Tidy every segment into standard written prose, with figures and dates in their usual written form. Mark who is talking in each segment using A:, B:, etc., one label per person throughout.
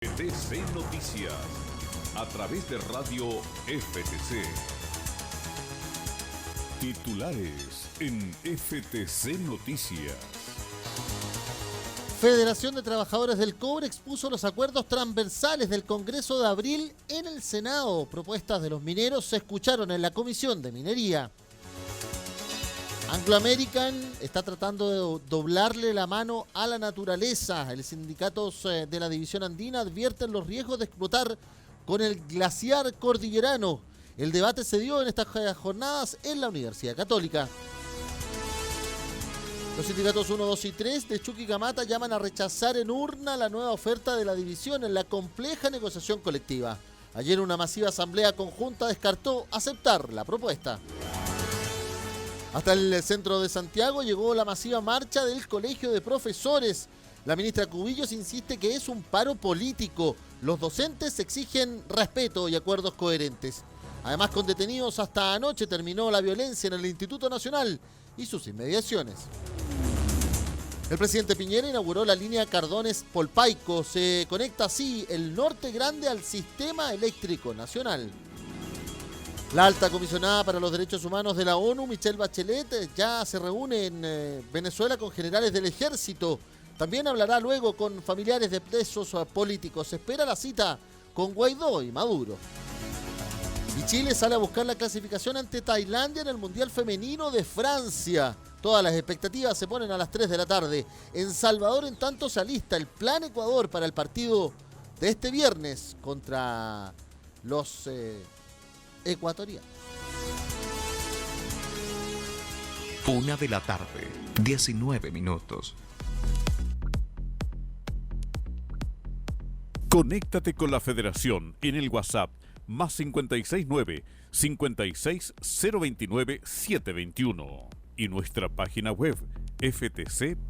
A: FTC Noticias, a través de Radio FTC. Titulares en FTC Noticias.
B: Federación de Trabajadores del Cobre expuso los acuerdos transversales del Congreso de abril en el Senado. Propuestas de los mineros se escucharon en la Comisión de Minería. Anglo American está tratando de doblarle la mano a la naturaleza. Los sindicatos de la División Andina advierten los riesgos de explotar con el glaciar cordillerano. El debate se dio en estas jornadas en la Universidad Católica. Los sindicatos 1, 2 y 3 de Chuquicamata llaman a rechazar en urna la nueva oferta de la división en la compleja negociación colectiva. Ayer una masiva asamblea conjunta descartó aceptar la propuesta. Hasta el centro de Santiago llegó la masiva marcha del Colegio de Profesores. La ministra Cubillos insiste que es un paro político. Los docentes exigen respeto y acuerdos coherentes. Además, con detenidos hasta anoche terminó la violencia en el Instituto Nacional y sus inmediaciones. El presidente Piñera inauguró la línea Cardones-Polpaico. Se conecta así el Norte Grande al sistema eléctrico nacional. La alta comisionada para los derechos humanos de la ONU, Michelle Bachelet, ya se reúne en Venezuela con generales del ejército. También hablará luego con familiares de presos políticos. Se espera la cita con Guaidó y Maduro. Y Chile sale a buscar la clasificación ante Tailandia en el Mundial Femenino de Francia. Todas las expectativas se ponen a las 3 de la tarde. En Salvador, en tanto, se alista el Plan Ecuador para el partido de este viernes contra los ecuatorianos.
C: 1:19 p.m.
A: Conéctate con la Federación en el WhatsApp más 569 56029 721 y nuestra página web ftc.cl.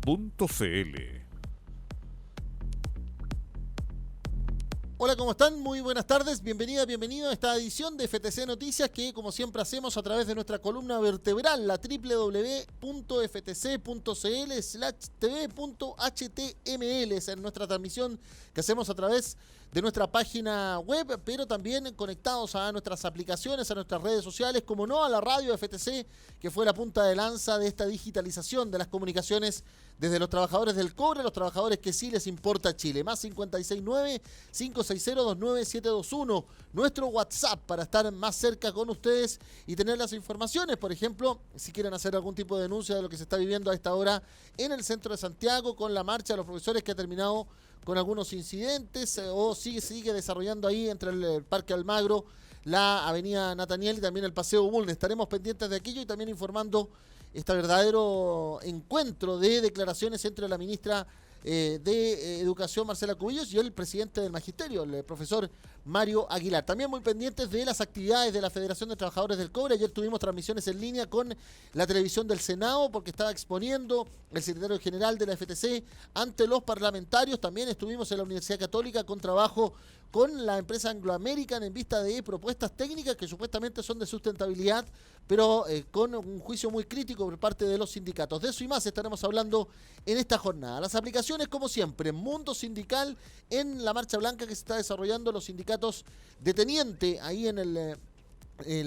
B: Hola, ¿cómo están? Muy buenas tardes. Bienvenida, bienvenido a esta edición de FTC Noticias que, como siempre, hacemos a través de nuestra columna vertebral, la www.ftc.cl/tv.html. Es en nuestra transmisión que hacemos a través de nuestra página web, pero también conectados a nuestras aplicaciones, a nuestras redes sociales, como no, a la radio FTC, que fue la punta de lanza de esta digitalización de las comunicaciones desde los trabajadores del cobre, los trabajadores que sí les importa Chile. Más 569-560-29721, nuestro WhatsApp para estar más cerca con ustedes y tener las informaciones. Por ejemplo, si quieren hacer algún tipo de denuncia de lo que se está viviendo a esta hora en el centro de Santiago con la marcha de los profesores que ha terminado con algunos incidentes o sigue desarrollando ahí entre el Parque Almagro, la Avenida Nataniel y también el Paseo Bulnes. Estaremos pendientes de aquello y también informando este verdadero encuentro de declaraciones entre la ministra de Educación, Marcela Cubillos, y el presidente del Magisterio, el profesor Mario Aguilar. También muy pendientes de las actividades de la Federación de Trabajadores del Cobre. Ayer tuvimos transmisiones en línea con la televisión del Senado porque estaba exponiendo el secretario general de la FTC ante los parlamentarios. También estuvimos en la Universidad Católica con trabajo con la empresa Anglo American en vista de propuestas técnicas que supuestamente son de sustentabilidad, pero con un juicio muy crítico por parte de los sindicatos. De eso y más estaremos hablando en esta jornada. Las aplicaciones, como siempre, Mundo Sindical en la marcha blanca que se está desarrollando los sindicatos de Teniente, ahí en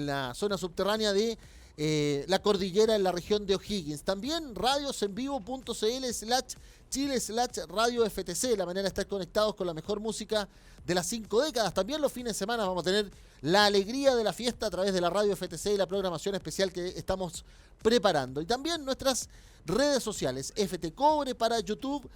B: la zona subterránea de la cordillera en la región de O'Higgins. También radiosenvivo.cl/Chile/Radio FTC, la manera de estar conectados con la mejor música de las 5 décadas. También los fines de semana vamos a tener la alegría de la fiesta a través de la Radio FTC y la programación especial que estamos preparando. Y también nuestras redes sociales, FT Cobre para YouTube,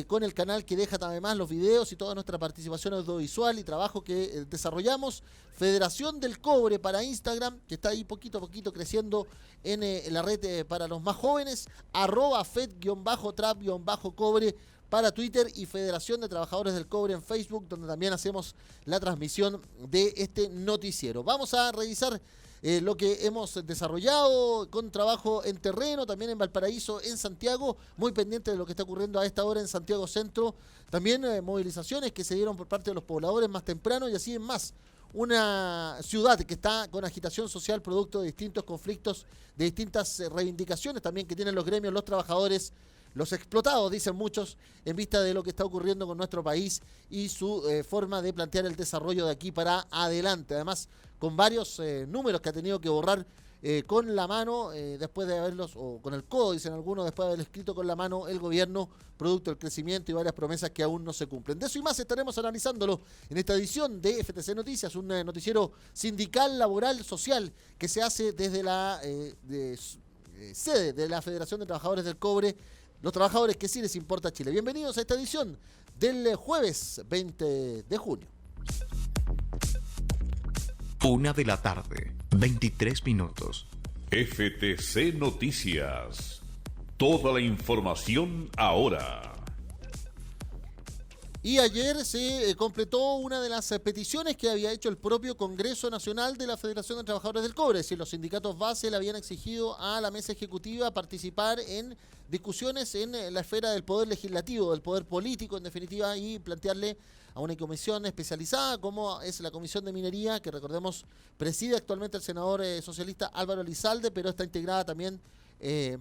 B: con el canal que deja además los videos y toda nuestra participación audiovisual y trabajo que desarrollamos. Federación del Cobre para Instagram, que está ahí poquito a poquito creciendo en la red para los más jóvenes, @fed_trap_cobre para Twitter y Federación de Trabajadores del Cobre en Facebook, donde también hacemos la transmisión de este noticiero. Vamos a revisar lo que hemos desarrollado con trabajo en terreno, también en Valparaíso, en Santiago, muy pendiente de lo que está ocurriendo a esta hora en Santiago Centro, también movilizaciones que se dieron por parte de los pobladores más temprano y así en más. Una ciudad que está con agitación social producto de distintos conflictos, de distintas reivindicaciones también que tienen los gremios, los trabajadores los explotados, dicen muchos, en vista de lo que está ocurriendo con nuestro país y su forma de plantear el desarrollo de aquí para adelante. Además, con varios números que ha tenido que borrar con la mano, después de haberlos, o con el codo, dicen algunos, después de haber escrito con la mano el gobierno, producto del crecimiento y varias promesas que aún no se cumplen. De eso y más estaremos analizándolo en esta edición de FTC Noticias, un noticiero sindical, laboral, social, que se hace desde la sede de la Federación de Trabajadores del Cobre, los trabajadores que sí les importa Chile. Bienvenidos a esta edición del jueves 20 de junio.
C: 1 de la tarde, 23 minutos.
A: FTC Noticias. Toda la información ahora.
B: Y ayer se completó una de las peticiones que había hecho el propio Congreso Nacional de la Federación de Trabajadores del Cobre. Es decir, los sindicatos base le habían exigido a la mesa ejecutiva participar en discusiones en la esfera del poder legislativo, del poder político en definitiva, y plantearle a una comisión especializada como es la Comisión de Minería, que recordemos preside actualmente el senador socialista Álvaro Elizalde, pero está integrada también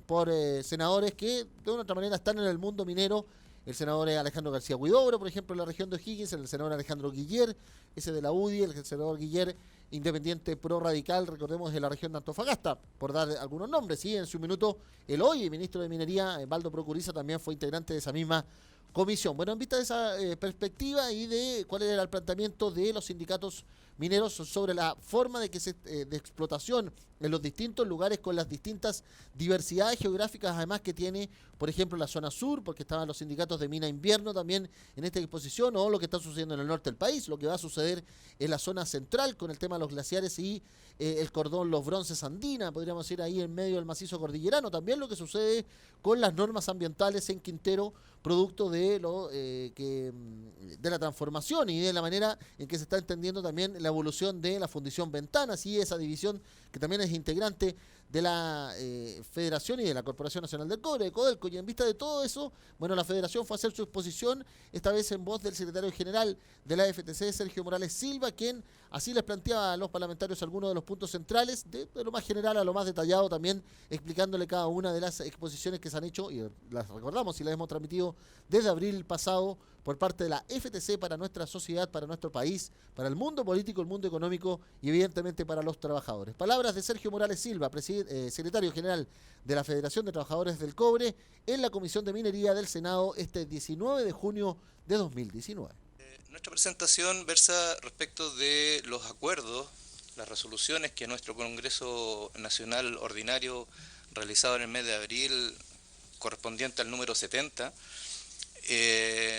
B: por senadores que de una u otra manera están en el mundo minero. El senador Alejandro García Huidobro, por ejemplo, en la región de O'Higgins, el senador Alejandro Guiller, ese de la UDI, el senador Guiller, independiente pro radical, recordemos, de la región de Antofagasta, por dar algunos nombres. Sí, en su minuto, el hoy ministro de Minería, Baldo Procuriza, también fue integrante de esa misma comisión. Bueno, en vista de esa perspectiva y de cuál era el planteamiento de los sindicatos mineros sobre la forma de explotación en los distintos lugares con las distintas diversidades geográficas además que tiene, por ejemplo, la zona sur, porque estaban los sindicatos de mina invierno también en esta exposición, o lo que está sucediendo en el norte del país, lo que va a suceder en la zona central con el tema de los glaciares y el cordón Los Bronces Andina, podríamos decir ahí en medio del macizo cordillerano, también lo que sucede con las normas ambientales en Quintero, producto de de la transformación y de la manera en que se está entendiendo también la evolución de la Fundición Ventanas y esa división que también es integrante de la Federación y de la Corporación Nacional del Cobre, de Codelco. Y en vista de todo eso, bueno, la Federación fue a hacer su exposición, esta vez en voz del secretario general de la FTC, Sergio Morales Silva, quien así les planteaba a los parlamentarios algunos de los puntos centrales, de lo más general a lo más detallado, también explicándole cada una de las exposiciones que se han hecho, y las recordamos y las hemos transmitido desde abril pasado por parte de la FTC para nuestra sociedad, para nuestro país, para el mundo político, el mundo económico y evidentemente para los trabajadores. Palabras de Sergio Morales Silva, secretario general de la Federación de Trabajadores del Cobre, en la Comisión de Minería del Senado este 19 de junio de 2019.
D: Nuestra presentación versa respecto de los acuerdos, las resoluciones que nuestro Congreso Nacional Ordinario realizado en el mes de abril, correspondiente al número 70,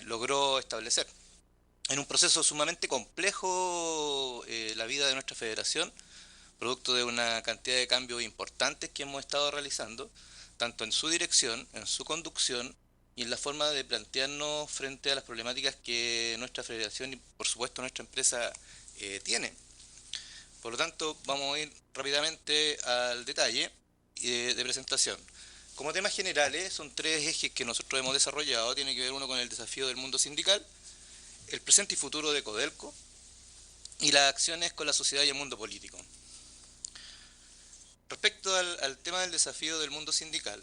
D: logró establecer. En un proceso sumamente complejo la vida de nuestra federación, producto de una cantidad de cambios importantes que hemos estado realizando, tanto en su dirección, en su conducción y en la forma de plantearnos frente a las problemáticas que nuestra federación y por supuesto nuestra empresa tiene. Por lo tanto, vamos a ir rápidamente al detalle de presentación. Como temas generales, son 3 ejes que nosotros hemos desarrollado. Tiene que ver uno con el desafío del mundo sindical, el presente y futuro de Codelco y las acciones con la sociedad y el mundo político. Respecto al tema del desafío del mundo sindical,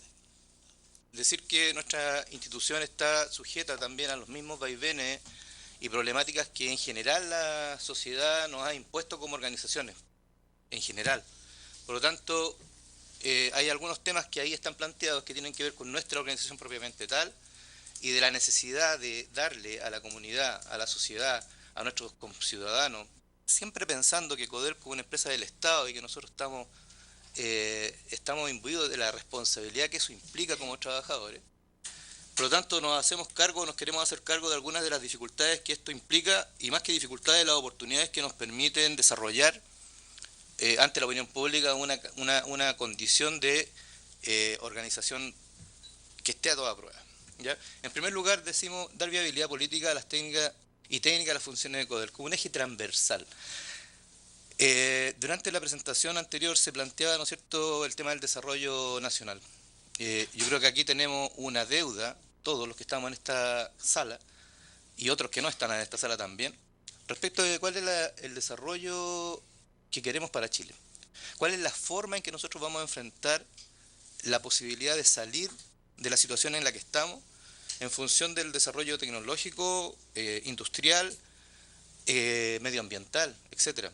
D: decir que nuestra institución está sujeta también a los mismos vaivenes y problemáticas que en general la sociedad nos ha impuesto como organizaciones, en general. Por lo tanto, hay algunos temas que ahí están planteados que tienen que ver con nuestra organización propiamente tal y de la necesidad de darle a la comunidad, a la sociedad, a nuestros ciudadanos, siempre pensando que Codelco es una empresa del Estado y que nosotros estamos imbuidos de la responsabilidad que eso implica como trabajadores. Por lo tanto, nos queremos hacer cargo de algunas de las dificultades que esto implica y más que dificultades, las oportunidades que nos permiten desarrollar ante la opinión pública una condición de organización que esté a toda prueba, ¿ya? En primer lugar, decimos dar viabilidad política a las técnicas y técnicas a las funciones de Codelco, un eje transversal. Durante la presentación anterior se planteaba, ¿no es cierto?, el tema del desarrollo nacional. Yo creo que aquí tenemos una deuda, todos los que estamos en esta sala y otros que no están en esta sala también, respecto de cuál es el desarrollo que queremos para Chile. ¿Cuál es la forma en que nosotros vamos a enfrentar la posibilidad de salir de la situación en la que estamos en función del desarrollo tecnológico, industrial, medioambiental, etcétera.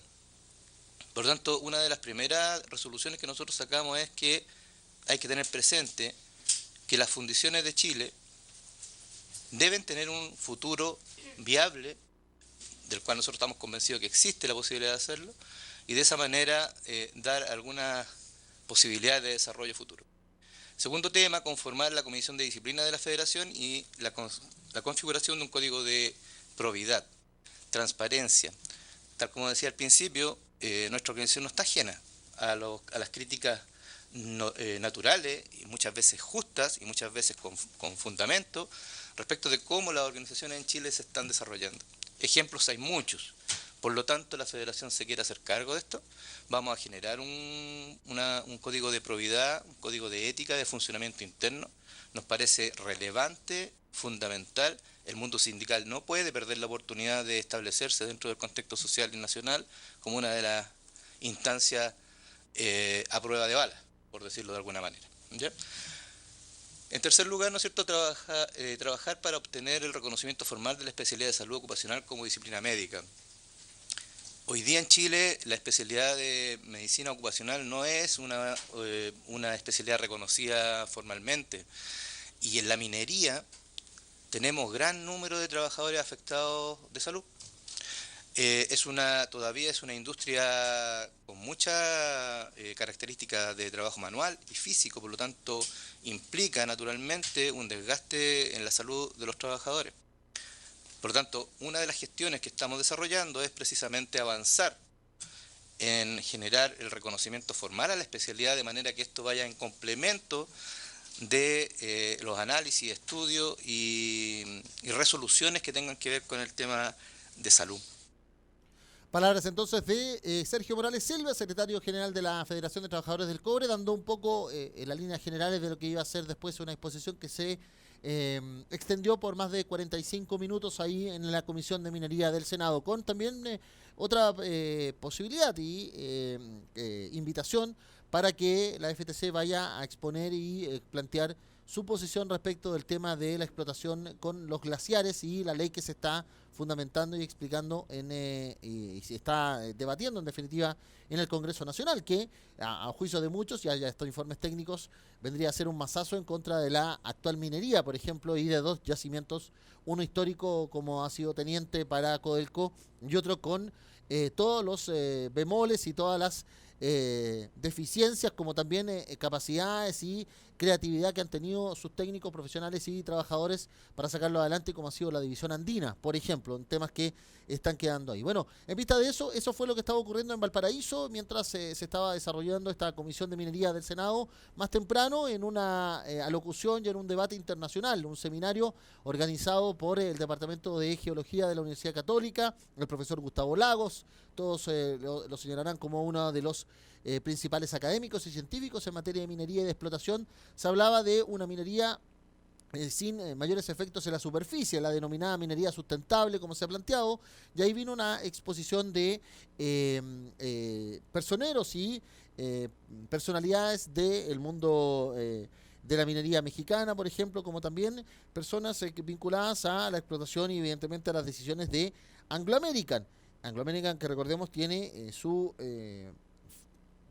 D: Por lo tanto, una de las primeras resoluciones que nosotros sacamos es que hay que tener presente que las fundiciones de Chile deben tener un futuro viable, del cual nosotros estamos convencidos que existe la posibilidad de hacerlo, y de esa manera dar algunas posibilidades de desarrollo futuro. Segundo tema, conformar la Comisión de Disciplina de la Federación y la configuración de un código de probidad, transparencia. Tal como decía al principio, nuestra organización no está ajena a las críticas naturales, y muchas veces justas y muchas veces con fundamento, respecto de cómo las organizaciones en Chile se están desarrollando. Ejemplos hay muchos. Por lo tanto, la Federación se quiere hacer cargo de esto. Vamos a generar un código de probidad, un código de ética, de funcionamiento interno. Nos parece relevante, fundamental. El mundo sindical no puede perder la oportunidad de establecerse dentro del contexto social y nacional como una de las instancias a prueba de balas, por decirlo de alguna manera, ¿ya? En tercer lugar, ¿no es cierto?, trabajar para obtener el reconocimiento formal de la especialidad de salud ocupacional como disciplina médica. Hoy día en Chile la especialidad de medicina ocupacional no es una especialidad reconocida formalmente, y en la minería tenemos gran número de trabajadores afectados de salud. Todavía es una industria con muchas características de trabajo manual y físico, por lo tanto implica naturalmente un desgaste en la salud de los trabajadores. Por lo tanto, una de las gestiones que estamos desarrollando es precisamente avanzar en generar el reconocimiento formal a la especialidad, de manera que esto vaya en complemento de los análisis, estudios y resoluciones que tengan que ver con el tema de salud.
B: Palabras entonces de Sergio Morales Silva, secretario general de la Federación de Trabajadores del Cobre, dando un poco en las líneas generales de lo que iba a ser después una exposición que se extendió por más de 45 minutos ahí en la Comisión de Minería del Senado, con también otra posibilidad y invitación para que la FTC vaya a exponer y plantear su posición respecto del tema de la explotación con los glaciares y la ley que se está fundamentando y explicando y se está debatiendo en definitiva en el Congreso Nacional, que a juicio de muchos, ya estos informes técnicos, vendría a ser un mazazo en contra de la actual minería, por ejemplo, y de dos yacimientos, uno histórico como ha sido Teniente para Codelco y otro con todos los bemoles y todas las deficiencias, como también capacidades y creatividad que han tenido sus técnicos profesionales y trabajadores para sacarlo adelante, como ha sido la división andina, por ejemplo, en temas que están quedando ahí. Bueno, en vista de eso fue lo que estaba ocurriendo en Valparaíso mientras se estaba desarrollando esta Comisión de Minería del Senado, más temprano en una alocución y en un debate internacional, un seminario organizado por el Departamento de Geología de la Universidad Católica, el profesor Gustavo Lagos. Todos lo señalarán como uno de los principales académicos y científicos en materia de minería y de explotación. Se hablaba de una minería sin mayores efectos en la superficie, la denominada minería sustentable, como se ha planteado, y ahí vino una exposición de personeros y personalidades del mundo de la minería mexicana, por ejemplo, como también personas vinculadas a la explotación y evidentemente a las decisiones de Anglo American. Anglo American, que recordemos, tiene su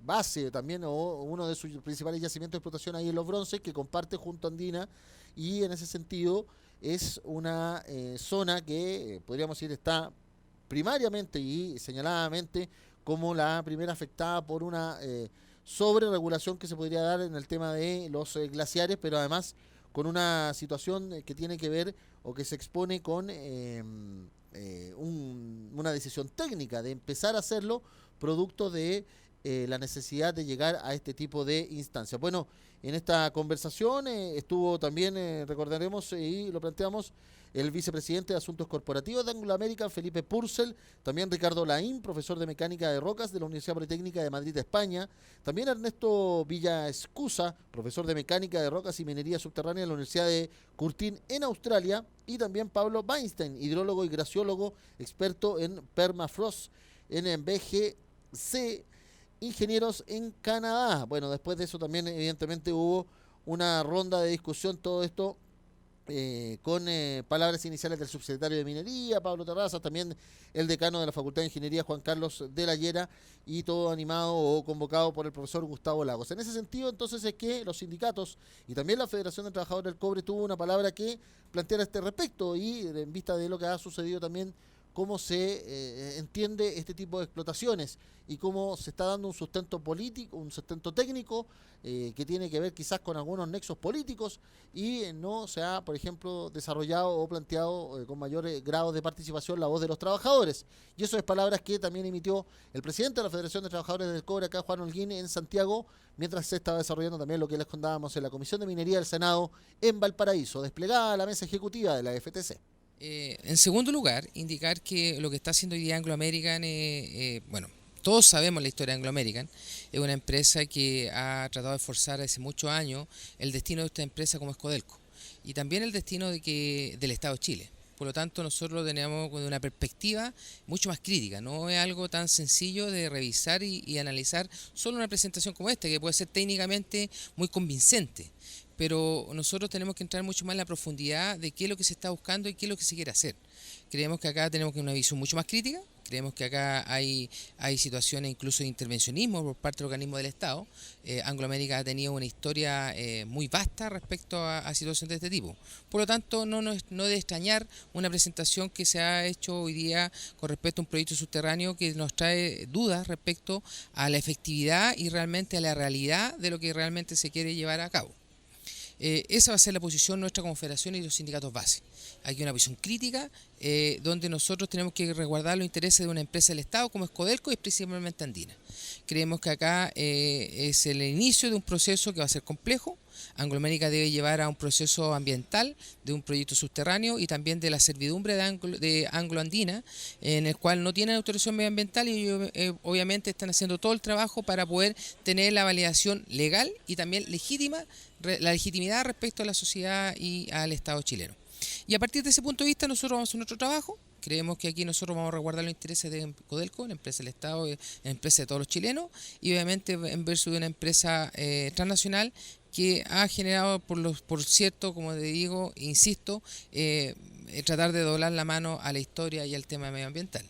B: base también, o uno de sus principales yacimientos de explotación ahí en Los Bronces, que comparte junto a Andina, y en ese sentido es una zona que podríamos decir está primariamente y señaladamente como la primera afectada por una sobreregulación que se podría dar en el tema de los glaciares, pero además con una situación que tiene que ver o que se expone con una decisión técnica de empezar a hacerlo producto de la necesidad de llegar a este tipo de instancias. Bueno, en esta conversación estuvo también, recordaremos y lo planteamos, el vicepresidente de Asuntos Corporativos de Anglo American, Felipe Purcell, también Ricardo Laín, profesor de Mecánica de Rocas de la Universidad Politécnica de Madrid, España, también Ernesto Villaescusa, profesor de Mecánica de Rocas y Minería Subterránea de la Universidad de Curtin en Australia, y también Pablo Weinstein, hidrólogo y glaciólogo, experto en permafrost en BGC, ingenieros en Canadá. Bueno, después de eso también evidentemente hubo una ronda de discusión, todo esto con palabras iniciales del subsecretario de Minería, Pablo Terrazas, también el decano de la Facultad de Ingeniería, Juan Carlos de la Llera, y todo animado o convocado por el profesor Gustavo Lagos. En ese sentido, entonces, es que los sindicatos y también la Federación de Trabajadores del Cobre tuvo una palabra que plantear a este respecto, y en vista de lo que ha sucedido también, cómo se entiende este tipo de explotaciones y cómo se está dando un sustento político, un sustento técnico que tiene que ver quizás con algunos nexos políticos, y no se ha, por ejemplo, desarrollado o planteado con mayores grados de participación la voz de los trabajadores. Y eso es palabras que también emitió el presidente de la Federación de Trabajadores del Cobre, acá Juan Holguín, en Santiago, mientras se estaba desarrollando también lo que les contábamos en la Comisión de Minería del Senado en Valparaíso, desplegada la mesa ejecutiva de la FTC.
E: En segundo lugar, indicar que lo que está haciendo hoy día Anglo American, bueno, todos sabemos la historia de Anglo American, es una empresa que ha tratado de forzar hace muchos años el destino de esta empresa como es Codelco, y también el destino del Estado de Chile. Por lo tanto, nosotros lo tenemos con una perspectiva mucho más crítica. No es algo tan sencillo de revisar y analizar solo una presentación como esta, que puede ser técnicamente muy convincente. Pero nosotros tenemos que entrar mucho más en la profundidad de qué es lo que se está buscando y qué es lo que se quiere hacer. Creemos que acá tenemos una visión mucho más crítica, creemos que acá hay situaciones incluso de intervencionismo por parte del organismo del Estado. Anglo American ha tenido una historia muy vasta respecto a situaciones de este tipo. Por lo tanto, no debe extrañar una presentación que se ha hecho hoy día con respecto a un proyecto subterráneo que nos trae dudas respecto a la efectividad y realmente a la realidad de lo que realmente se quiere llevar a cabo. Esa va a ser la posición nuestra como federación y los sindicatos base. Hay una visión crítica donde nosotros tenemos que resguardar los intereses de una empresa del Estado como es Codelco y principalmente Andina. Creemos que acá es el inicio de un proceso que va a ser complejo. Anglo American debe llevar a un proceso ambiental de un proyecto subterráneo y también de la servidumbre de Anglo Andina, en el cual no tienen autorización medioambiental y obviamente están haciendo todo el trabajo para poder tener la validación legal y también la legitimidad respecto a la sociedad y al Estado chileno. Y a partir de ese punto de vista nosotros vamos a hacer nuestro trabajo. Creemos que aquí nosotros vamos a resguardar los intereses de Codelco, la empresa del Estado, la empresa de todos los chilenos, y obviamente en versus de una empresa transnacional que ha generado, por cierto, como te digo, insisto, tratar de doblar la mano a la historia y al tema medioambiental.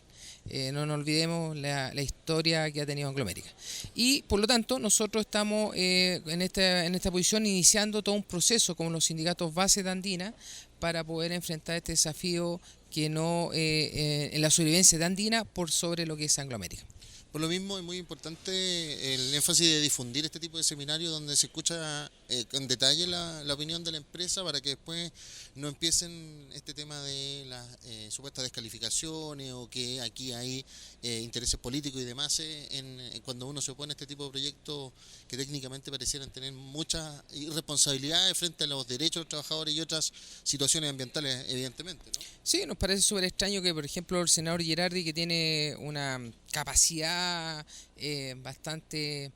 E: No nos olvidemos la historia que ha tenido Anglo American. Y por lo tanto nosotros estamos en esta posición iniciando todo un proceso como los sindicatos base de Andina para poder enfrentar este desafío que no en la sobrevivencia de Andina por sobre lo que es Anglo American.
B: Por lo mismo es muy importante el énfasis de difundir este tipo de seminarios donde se escucha en detalle la opinión de la empresa, para que después no empiecen este tema de las supuestas descalificaciones o que aquí hay intereses políticos y demás cuando uno se opone a este tipo de proyectos que técnicamente parecieran tener muchas irresponsabilidades frente a los derechos de los trabajadores y otras situaciones ambientales, evidentemente, ¿no?
E: Sí, nos parece súper extraño que, por ejemplo, el senador Gerardi, que tiene una capacidad bastante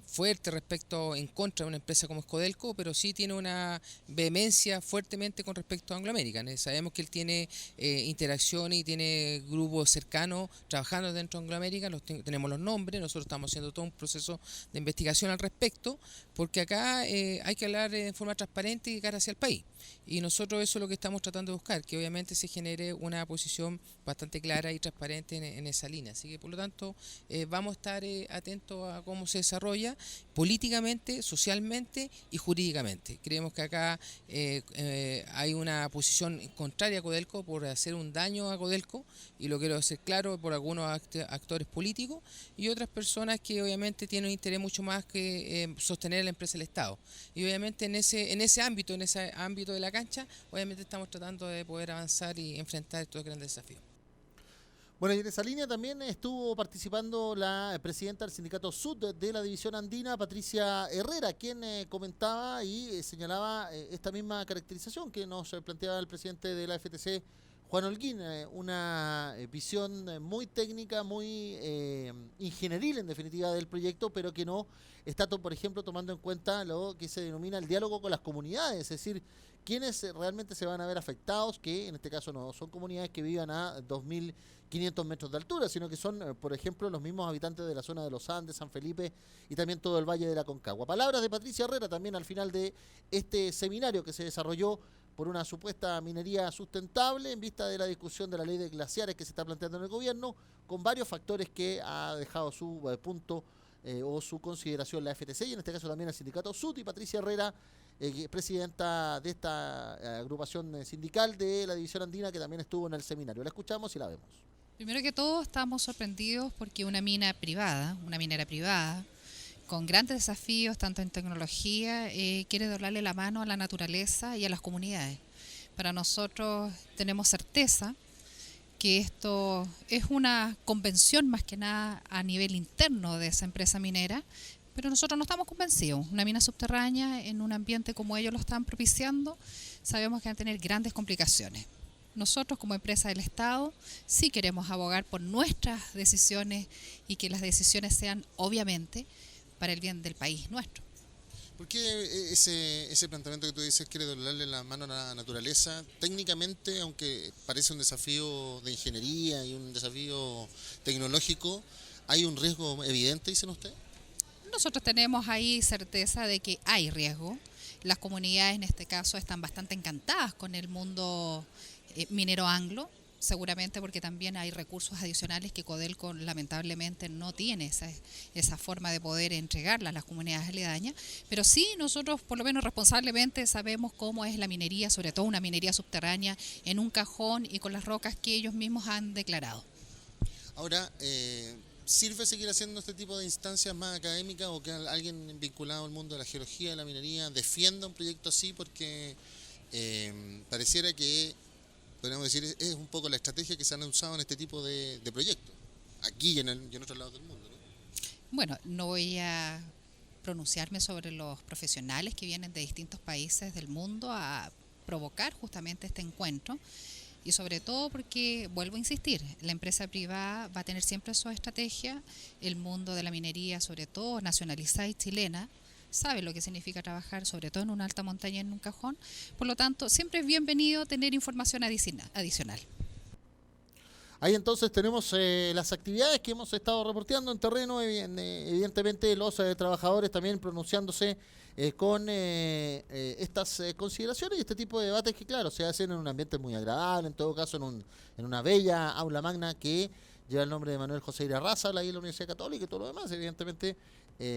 E: fuerte respecto en contra de una empresa como es Codelco, pero sí tiene una vehemencia fuertemente con respecto a Anglo American. Sabemos que él tiene interacciones y tiene grupos cercanos trabajando dentro de Anglo American, tenemos los nombres, nosotros estamos haciendo todo un proceso de investigación al respecto, porque acá hay que hablar en forma transparente y de cara hacia el país. Y nosotros eso es lo que estamos tratando de buscar, que obviamente se genere una posición bastante clara y transparente en esa línea. Así que por lo tanto vamos a estar atentos a cómo se desarrolla políticamente, socialmente y jurídicamente. Creemos que acá hay una posición contraria a Codelco por hacer un daño a Codelco, y lo quiero hacer claro, por algunos actores políticos y otras personas que obviamente tienen un interés mucho más que sostener la empresa del Estado. Y obviamente en ese ámbito de la cancha, obviamente estamos tratando de poder avanzar y enfrentar estos grandes desafíos.
B: Bueno, y en esa línea también estuvo participando la presidenta del sindicato SUD de la división andina, Patricia Herrera, quien comentaba y señalaba esta misma caracterización que nos planteaba el presidente de la FTC, Juan Holguín, una visión muy técnica, muy ingenieril en definitiva del proyecto, pero que no está, por ejemplo, tomando en cuenta lo que se denomina el diálogo con las comunidades, es decir, quiénes realmente se van a ver afectados, que en este caso no son comunidades que vivan a 2.500 metros de altura, sino que son, por ejemplo, los mismos habitantes de la zona de los Andes, San Felipe y también todo el Valle de la Concagua. Palabras de Patricia Herrera también al final de este seminario que se desarrolló por una supuesta minería sustentable en vista de la discusión de la ley de glaciares que se está planteando en el gobierno, con varios factores que ha dejado su punto o su consideración la FTC y en este caso también el sindicato SUT. Y Patricia Herrera, presidenta de esta agrupación sindical de la División Andina, que también estuvo en el seminario. La escuchamos y la vemos.
F: Primero que todo, estamos sorprendidos porque una minera privada, con grandes desafíos tanto en tecnología, quiere doblarle la mano a la naturaleza y a las comunidades. Para nosotros tenemos certeza que esto es una convención más que nada a nivel interno de esa empresa minera, pero nosotros no estamos convencidos. Una mina subterránea en un ambiente como ellos lo están propiciando, sabemos que van a tener grandes complicaciones. Nosotros como empresa del Estado sí queremos abogar por nuestras decisiones y que las decisiones sean obviamente para el bien del país nuestro.
G: ¿Por qué ese planteamiento que tú dices quiere doblarle la mano a la naturaleza? Técnicamente, aunque parece un desafío de ingeniería y un desafío tecnológico, ¿hay un riesgo evidente, dicen ustedes?
F: Nosotros tenemos ahí certeza de que hay riesgo. Las comunidades en este caso están bastante encantadas con el mundo minero anglo, seguramente porque también hay recursos adicionales que Codelco lamentablemente no tiene esa forma de poder entregarla a las comunidades aledañas, pero sí nosotros por lo menos responsablemente sabemos cómo es la minería, sobre todo una minería subterránea en un cajón y con las rocas que ellos mismos han declarado.
G: Ahora, ¿sirve seguir haciendo este tipo de instancias más académicas o que alguien vinculado al mundo de la geología, de la minería, defienda un proyecto así? Porque pareciera que podríamos decir, es un poco la estrategia que se han usado en este tipo de proyectos, aquí y en otros lados del mundo, ¿no?
F: Bueno, no voy a pronunciarme sobre los profesionales que vienen de distintos países del mundo a provocar justamente este encuentro y sobre todo porque, vuelvo a insistir, la empresa privada va a tener siempre su estrategia, el mundo de la minería, sobre todo nacionalizada y chilena, sabe lo que significa trabajar, sobre todo en una alta montaña, en un cajón. Por lo tanto, siempre es bienvenido tener información adicional.
B: Ahí entonces tenemos las actividades que hemos estado reporteando en terreno, evidentemente los trabajadores también pronunciándose con estas consideraciones y este tipo de debates que, claro, se hacen en un ambiente muy agradable, en todo caso en una bella aula magna que lleva el nombre de Manuel José Irarrázaval, habla ahí en la Universidad Católica y todo lo demás. Evidentemente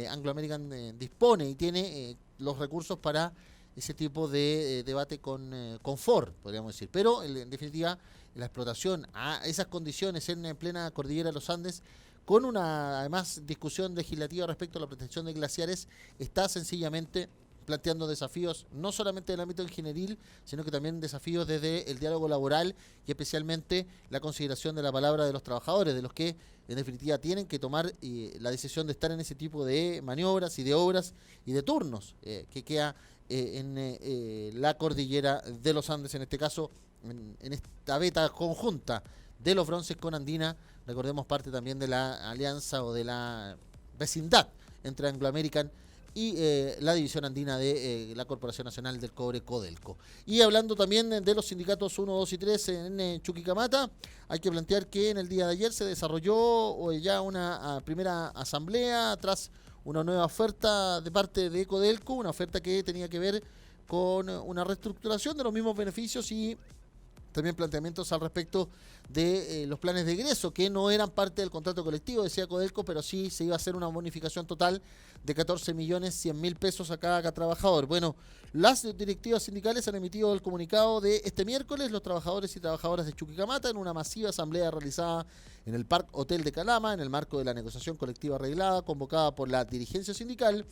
B: Anglo American dispone y tiene los recursos para ese tipo de debate con confort, podríamos decir. Pero en definitiva, la explotación a esas condiciones en plena cordillera de los Andes, con una además discusión legislativa respecto a la protección de glaciares, está sencillamente planteando desafíos no solamente en el ámbito ingenieril, sino que también desafíos desde el diálogo laboral y especialmente la consideración de la palabra de los trabajadores, de los que en definitiva tienen que tomar la decisión de estar en ese tipo de maniobras y de obras y de turnos que queda en la cordillera de los Andes, en este caso en esta beta conjunta de los bronces con Andina, recordemos parte también de la alianza o de la vecindad entre Anglo American y la división andina de la Corporación Nacional del Cobre, Codelco. Y hablando también de los sindicatos 1, 2 y 3 en Chuquicamata, hay que plantear que en el día de ayer se desarrolló ya una primera asamblea tras una nueva oferta de parte de Codelco, una oferta que tenía que ver con una reestructuración de los mismos beneficios y también planteamientos al respecto de los planes de egreso, que no eran parte del contrato colectivo, decía Codelco, pero sí se iba a hacer una bonificación total de 14.100.000 pesos a cada trabajador. Bueno, las directivas sindicales han emitido el comunicado de este miércoles, los trabajadores y trabajadoras de Chuquicamata, en una masiva asamblea realizada en el Parque Hotel de Calama, en el marco de la negociación colectiva arreglada, convocada por la dirigencia sindical.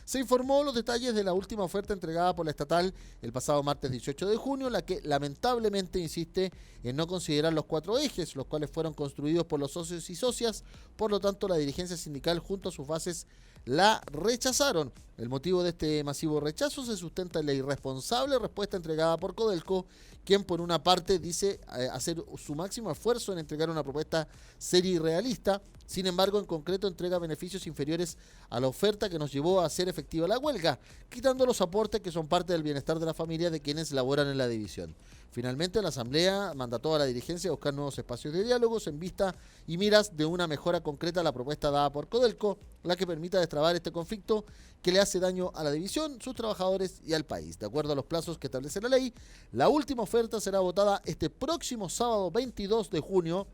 B: Se informó los detalles de la última oferta entregada por la estatal el pasado martes 18 de junio, la que lamentablemente insiste en no considerar los 4 ejes, los cuales fueron construidos por los socios y socias. Por lo tanto, la dirigencia sindical junto a sus bases la rechazaron. El motivo de este masivo rechazo se sustenta en la irresponsable respuesta entregada por Codelco, quien por una parte dice hacer su máximo esfuerzo en entregar una propuesta seria y realista, sin embargo en concreto entrega beneficios inferiores a la oferta que nos llevó a hacer efectiva la huelga, quitando los aportes que son parte del bienestar de la familia de quienes laboran en la división. Finalmente, la Asamblea mandató a la dirigencia a buscar nuevos espacios de diálogos en vista y miras de una mejora concreta a la propuesta dada por Codelco, la que permita destrabar este conflicto que le hace daño a la división, sus trabajadores y al país. De acuerdo a los plazos que establece la ley, la última oferta será votada este próximo sábado 22 de junio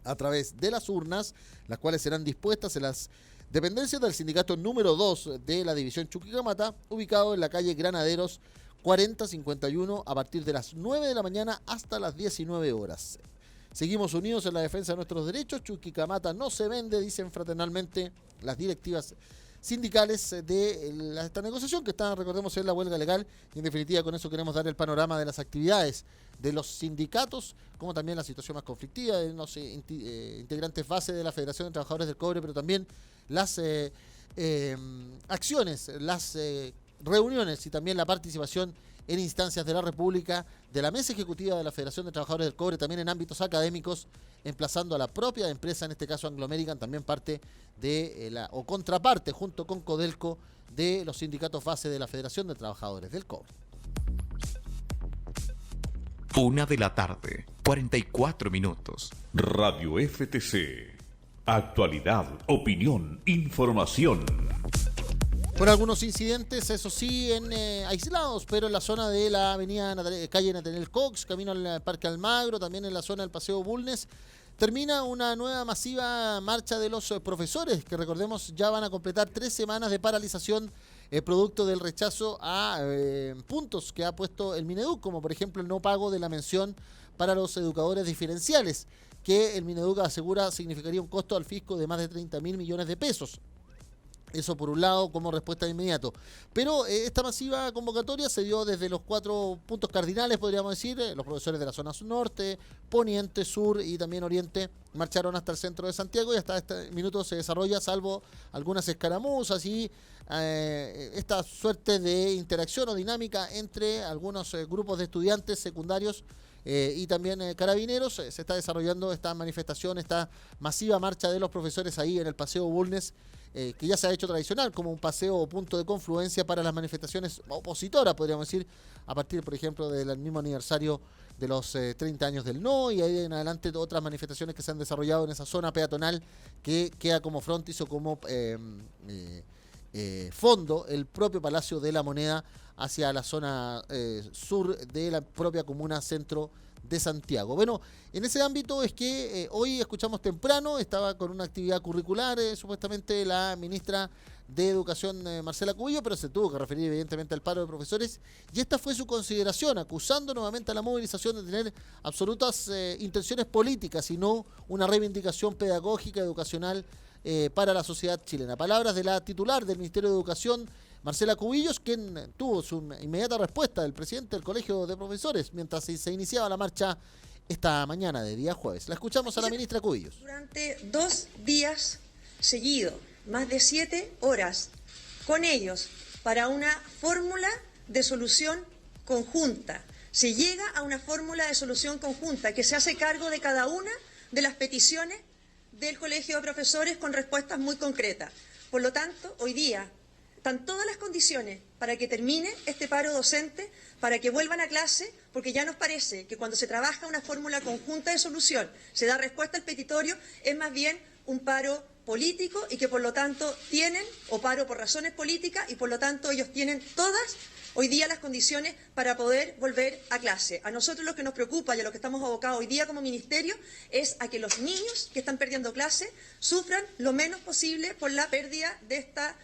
B: a través de las urnas, las cuales serán dispuestas en las dependencias del sindicato número 2 de la división Chuquicamata, ubicado en la calle Granaderos 4051 a partir de las 9 de la mañana hasta las 19 horas. Seguimos unidos en la defensa de nuestros derechos. Chuquicamata no se vende, dicen fraternalmente las directivas sindicales de esta negociación que está, recordemos, en la huelga legal, y en definitiva con eso queremos dar el panorama de las actividades de los sindicatos, como también la situación más conflictiva de los integrantes base de la Federación de Trabajadores del Cobre, pero también las acciones, las reuniones y también la participación en instancias de la República, de la mesa ejecutiva de la Federación de Trabajadores del Cobre, también en ámbitos académicos, emplazando a la propia empresa, en este caso Anglo American, también parte de o contraparte junto con Codelco de los sindicatos base de la Federación de Trabajadores del Cobre.
C: 1:44 PM.
A: Radio FTC. Actualidad, opinión, información.
B: Por algunos incidentes, eso sí, aislados, pero en la zona de la avenida calle Nathaniel Cox, camino al Parque Almagro, también en la zona del Paseo Bulnes, termina una nueva masiva marcha de los profesores, que recordemos ya van a completar 3 semanas de paralización producto del rechazo a puntos que ha puesto el Mineduc, como por ejemplo el no pago de la mención para los educadores diferenciales, que el Mineduc asegura significaría un costo al fisco de más de 30.000 millones de pesos. Eso por un lado como respuesta de inmediato. Pero esta masiva convocatoria se dio desde los 4 puntos cardinales, podríamos decir. Los profesores de la zona norte, poniente, sur y también oriente marcharon hasta el centro de Santiago y hasta este minuto se desarrolla, salvo algunas escaramuzas y esta suerte de interacción o dinámica entre algunos grupos de estudiantes secundarios y también carabineros. Se está desarrollando esta manifestación, esta masiva marcha de los profesores ahí en el Paseo Bulnes, que ya se ha hecho tradicional como un paseo o punto de confluencia para las manifestaciones opositoras, podríamos decir, a partir, por ejemplo, del mismo aniversario de los 30 años del no, y ahí en adelante otras manifestaciones que se han desarrollado en esa zona peatonal que queda como frontis o como fondo el propio Palacio de la Moneda hacia la zona sur de la propia comuna centro de Santiago. Bueno, en ese ámbito es que hoy escuchamos temprano, estaba con una actividad curricular, supuestamente la ministra de Educación, Marcela Cubillos, pero se tuvo que referir evidentemente al paro de profesores, y esta fue su consideración, acusando nuevamente a la movilización de tener absolutas intenciones políticas y no una reivindicación pedagógica, educacional para la sociedad chilena. Palabras de la titular del Ministerio de Educación, Marcela Cubillos, quien tuvo su inmediata respuesta del presidente del Colegio de Profesores mientras se iniciaba la marcha esta mañana de día jueves. La escuchamos a la ministra Cubillos.
H: Durante 2 días seguidos, más de 7 horas, con ellos, para una fórmula de solución conjunta. Se llega a una fórmula de solución conjunta que se hace cargo de cada una de las peticiones del Colegio de Profesores con respuestas muy concretas. Por lo tanto, hoy día están todas las condiciones para que termine este paro docente, para que vuelvan a clase, porque ya nos parece que cuando se trabaja una fórmula conjunta de solución, se da respuesta al petitorio, es más bien un paro político y que por lo tanto tienen, o paro por razones políticas, y por lo tanto ellos tienen todas hoy día las condiciones para poder volver a clase. A nosotros lo que nos preocupa y a lo que estamos abocados hoy día como ministerio es a que los niños que están perdiendo clase sufran lo menos posible por la pérdida de esta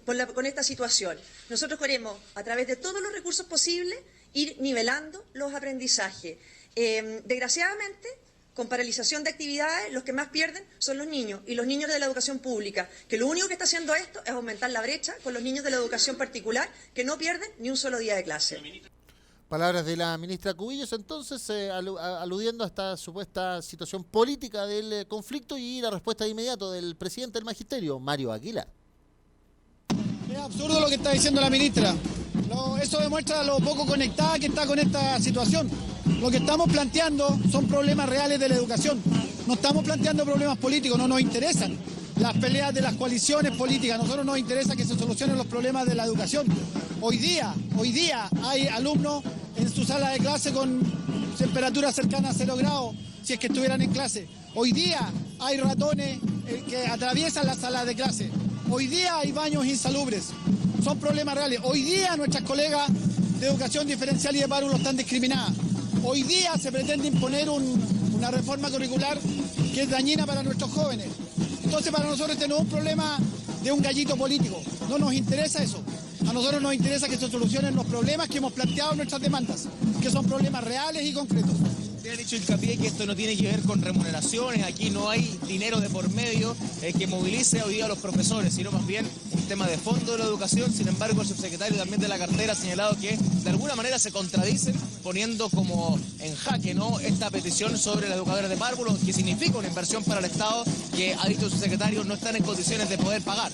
H: con esta situación. Nosotros queremos, a través de todos los recursos posibles, ir nivelando los aprendizajes. Desgraciadamente, con paralización de actividades, los que más pierden son los niños, y los niños de la educación pública, que lo único que está haciendo esto es aumentar la brecha con los niños de la educación particular, que no pierden ni un solo día de clase.
B: Palabras de la ministra Cubillos, entonces, aludiendo a esta supuesta situación política del conflicto, y la respuesta de inmediato del presidente del Magisterio, Mario Aguilar.
I: Es absurdo lo que está diciendo la ministra. Eso demuestra lo poco conectada que está con esta situación. Lo que estamos planteando son problemas reales de la educación. No estamos planteando problemas políticos, no nos interesan las peleas de las coaliciones políticas. A nosotros nos interesa que se solucionen los problemas de la educación. Hoy día hay alumnos en su sala de clase con temperaturas cercanas a 0 grados, si es que estuvieran en clase. Hoy día hay ratones que atraviesan las salas de clase. Hoy día hay baños insalubres. Son problemas reales. Hoy día nuestras colegas de educación diferencial y de párvulo están discriminadas. Hoy día se pretende imponer una reforma curricular que es dañina para nuestros jóvenes. Entonces para nosotros este no es un problema de un gallito político. No nos interesa eso. A nosotros nos interesa que se solucionen los problemas que hemos planteado en nuestras demandas, que son problemas reales y concretos.
J: Usted ha dicho hincapié que esto no tiene que ver con remuneraciones, aquí no hay dinero de por medio que movilice hoy día a los profesores, sino más bien un tema de fondo de la educación. Sin embargo, el subsecretario también de la cartera ha señalado que de alguna manera se contradicen, poniendo como en jaque, ¿no?, esta petición sobre las educadoras de párvulos, que significa una inversión para el Estado que, ha dicho el subsecretario, no están en condiciones de poder pagar.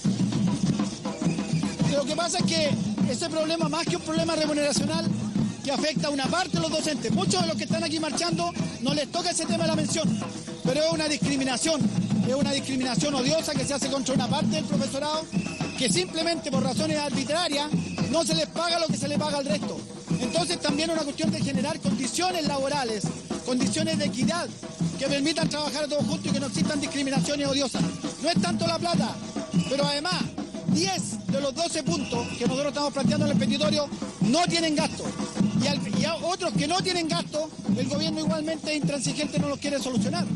I: Lo que pasa es que ese problema, más que un problema remuneracional que afecta a una parte de los docentes, muchos de los que están aquí marchando no les toca ese tema de la mención, pero es una discriminación odiosa que se hace contra una parte del profesorado que simplemente por razones arbitrarias no se les paga lo que se le paga al resto. Entonces también es una cuestión de generar condiciones laborales, condiciones de equidad que permitan trabajar todos juntos y que no existan discriminaciones odiosas. No es tanto la plata, pero además 10 de los 12 puntos que nosotros estamos planteando en el petitorio no tienen gasto. Y a otros que no tienen gasto, el gobierno igualmente intransigente no los quiere solucionar.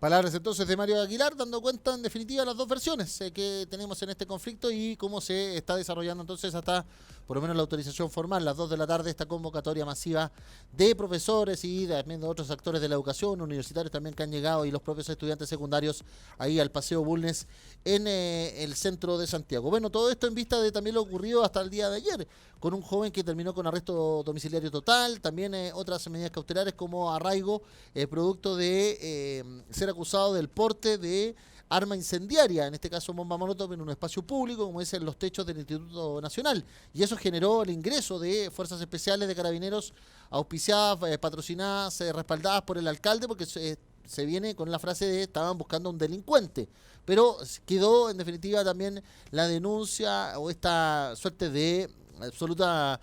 B: Palabras entonces de Mario Aguilar, dando cuenta en definitiva de las dos versiones que tenemos en este conflicto y cómo se está desarrollando entonces hasta por lo menos la autorización formal, las 2 de la tarde, esta convocatoria masiva de profesores y también de otros actores de la educación, universitarios también que han llegado y los propios estudiantes secundarios ahí al Paseo Bulnes en el centro de Santiago. Bueno, todo esto en vista de también lo ocurrido hasta el día de ayer, con un joven que terminó con arresto domiciliario total, también otras medidas cautelares como arraigo, producto de ser acusado del porte de arma incendiaria, en este caso bomba molotov, en un espacio público, como es en los techos del Instituto Nacional. Y eso generó el ingreso de fuerzas especiales de carabineros auspiciadas, patrocinadas, respaldadas por el alcalde, porque se viene con la frase de estaban buscando a un delincuente. Pero quedó en definitiva también la denuncia o esta suerte de absoluta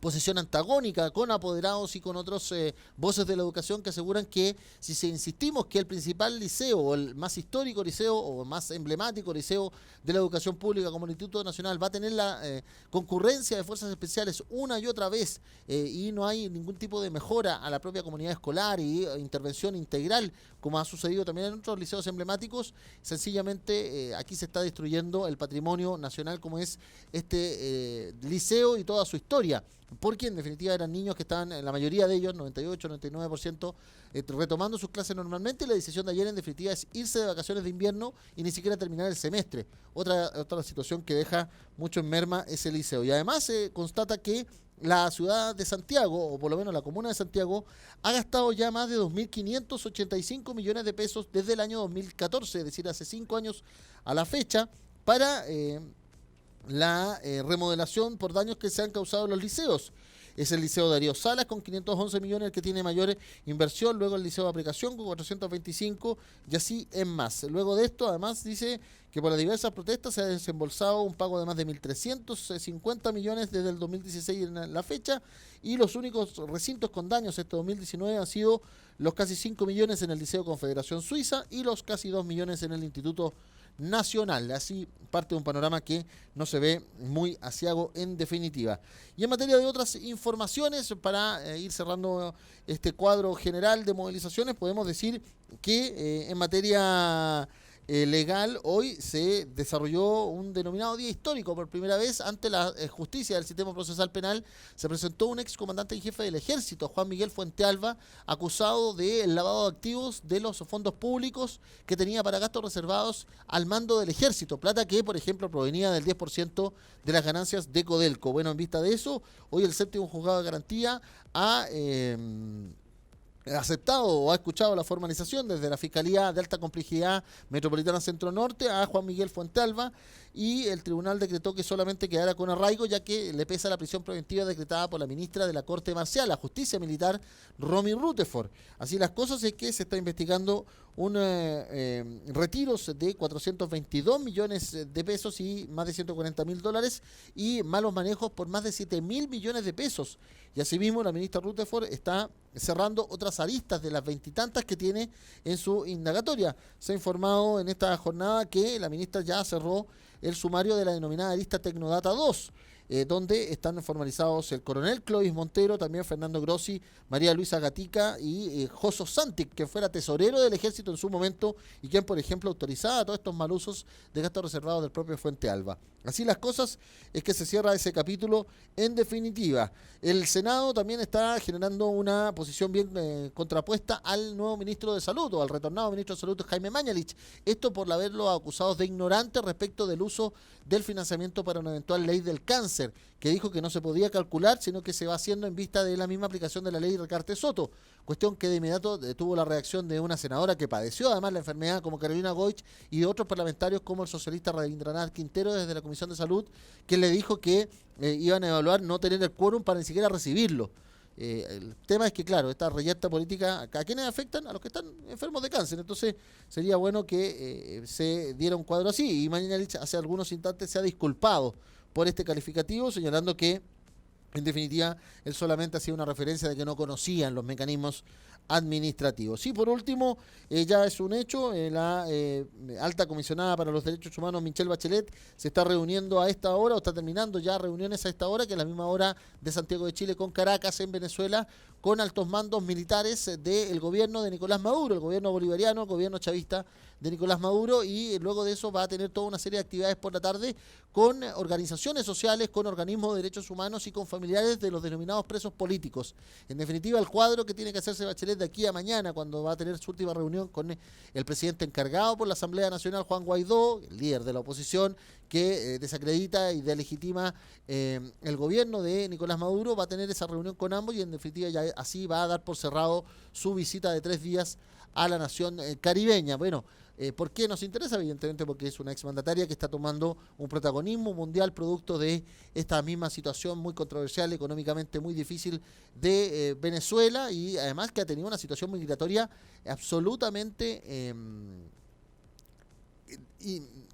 B: posición antagónica con apoderados y con otros voces de la educación que aseguran que si insistimos que el principal liceo o el más histórico liceo o más emblemático liceo de la educación pública como el Instituto Nacional va a tener la concurrencia de fuerzas especiales una y otra vez y no hay ningún tipo de mejora a la propia comunidad escolar y intervención integral como ha sucedido también en otros liceos emblemáticos, sencillamente aquí se está destruyendo el patrimonio nacional como es este liceo y toda su historia. Porque en definitiva eran niños que estaban, la mayoría de ellos, 98, 99%, retomando sus clases normalmente, y la decisión de ayer en definitiva es irse de vacaciones de invierno y ni siquiera terminar el semestre. Otra situación que deja mucho en merma ese liceo. Y además se constata que la ciudad de Santiago, o por lo menos la comuna de Santiago, ha gastado ya más de 2.585 millones de pesos desde el año 2014, es decir, hace 5 años a la fecha, para la remodelación por daños que se han causado en los liceos. Es el Liceo Darío Salas con 511 millones el que tiene mayor inversión, luego el Liceo de Aplicación con 425 y así en más. Luego de esto, además, dice que por las diversas protestas se ha desembolsado un pago de más de 1.350 millones desde el 2016 en la fecha, y los únicos recintos con daños este 2019 han sido los casi 5 millones en el Liceo Confederación Suiza y los casi 2 millones en el Instituto Nacional. Así parte de un panorama que no se ve muy aciago en definitiva. Y en materia de otras informaciones, para ir cerrando este cuadro general de movilizaciones, podemos decir que en materia legal hoy se desarrolló un denominado día histórico. Por primera vez ante la justicia del sistema procesal penal se presentó un excomandante en jefe del ejército, Juan Miguel Fuentealba, acusado del lavado de activos de los fondos públicos que tenía para gastos reservados al mando del ejército, plata que por ejemplo provenía del 10% de las ganancias de Codelco. Bueno, en vista de eso, hoy el séptimo juzgado de garantía ha aceptado o ha escuchado la formalización desde la Fiscalía de Alta Complejidad Metropolitana Centro Norte a Juan Miguel Fuentealba, y el tribunal decretó que solamente quedara con arraigo, ya que le pesa la prisión preventiva decretada por la ministra de la Corte Marcial, la Justicia Militar, Romy Rutherford. Así las cosas es que se está investigando un retiros de 422 millones de pesos y más de 140.000 dólares y malos manejos por más de 7.000 millones de pesos. Y asimismo la ministra Rutherford está cerrando otras aristas de las veintitantas que tiene en su indagatoria. Se ha informado en esta jornada que la ministra ya cerró el sumario de la denominada arista Tecnodata 2, donde están formalizados el coronel Clovis Montero, también Fernando Grossi, María Luisa Gatica y Joso Santic, que fuera tesorero del ejército en su momento y quien, por ejemplo, autorizaba todos estos malusos de gastos reservados del propio Fuentealba. Así las cosas es que se cierra ese capítulo en definitiva. El Senado también está generando una posición bien contrapuesta al nuevo ministro de Salud, o al retornado ministro de Salud, Jaime Mañalich. Esto por haberlo acusado de ignorante respecto del uso del financiamiento para una eventual ley del cáncer, que dijo que no se podía calcular, sino que se va haciendo en vista de la misma aplicación de la ley Recarte Soto, cuestión que de inmediato tuvo la reacción de una senadora que padeció además la enfermedad, como Carolina Goich, y de otros parlamentarios como el socialista Rabindranath Quintero desde la Comisión de Salud, que le dijo que iban a evaluar no tener el quórum para ni siquiera recibirlo. El tema es que, claro, esta reyerta política, ¿a quiénes afectan? A los que están enfermos de cáncer. Entonces sería bueno que se diera un cuadro así. Y Mañalich hace algunos instantes se ha disculpado por este calificativo, señalando que en definitiva él solamente hacía una referencia de que no conocían los mecanismos administrativos. Y por último, ya es un hecho, la alta comisionada para los derechos humanos, Michelle Bachelet, se está reuniendo a esta hora, o está terminando ya reuniones a esta hora, que es la misma hora de Santiago de Chile con Caracas, en Venezuela, con altos mandos militares del gobierno de Nicolás Maduro, el gobierno bolivariano, el gobierno chavista de Nicolás Maduro, y luego de eso va a tener toda una serie de actividades por la tarde con organizaciones sociales, con organismos de derechos humanos y con familiares de los denominados presos políticos. En definitiva, el cuadro que tiene que hacerse Bachelet de aquí a mañana, cuando va a tener su última reunión con el presidente encargado por la Asamblea Nacional, Juan Guaidó, el líder de la oposición, que desacredita y delegitima el gobierno de Nicolás Maduro, va a tener esa reunión con ambos y en definitiva ya así va a dar por cerrado su visita de 3 días a la nación caribeña. Bueno, ¿por qué nos interesa? Evidentemente porque es una exmandataria que está tomando un protagonismo mundial producto de esta misma situación muy controversial, económicamente muy difícil de Venezuela, y además que ha tenido una situación migratoria absolutamente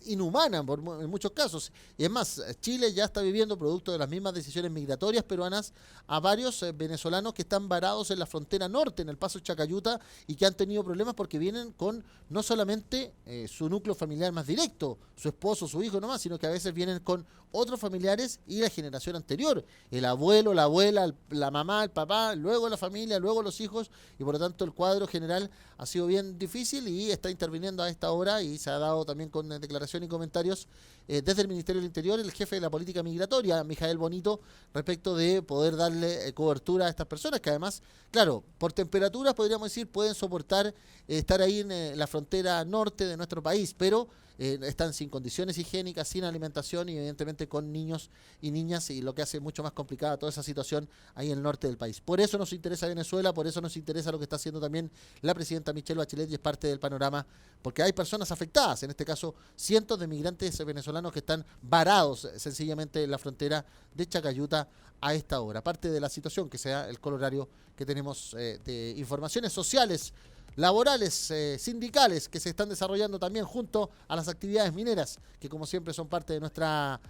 B: inhumana en muchos casos. Y es más, Chile ya está viviendo, producto de las mismas decisiones migratorias peruanas, a varios venezolanos que están varados en la frontera norte, en el paso Chacayuta, y que han tenido problemas porque vienen con no solamente su núcleo familiar más directo, su esposo, su hijo nomás, sino que a veces vienen con otros familiares y la generación anterior, el abuelo, la abuela, la mamá, el papá, luego la familia, luego los hijos, y por lo tanto el cuadro general ha sido bien difícil y está interviniendo a esta hora, y se ha dado también con declaración y comentarios desde el Ministerio del Interior el jefe de la política migratoria, Mijael Bonito, respecto de poder darle cobertura a estas personas que además, claro, por temperaturas podríamos decir pueden soportar estar ahí en la frontera norte de nuestro país, pero están sin condiciones higiénicas, sin alimentación y evidentemente con niños y niñas, y lo que hace mucho más complicada toda esa situación ahí en el norte del país. Por eso nos interesa Venezuela, por eso nos interesa lo que está haciendo también la presidenta Michelle Bachelet, y es parte del panorama, porque hay personas afectadas, en este caso cientos de migrantes venezolanos que están varados sencillamente en la frontera de Chacayuta a esta hora. Parte de la situación que sea el colorario que tenemos de informaciones sociales, laborales, sindicales, que se están desarrollando también junto a las actividades mineras, que como siempre son parte de nuestra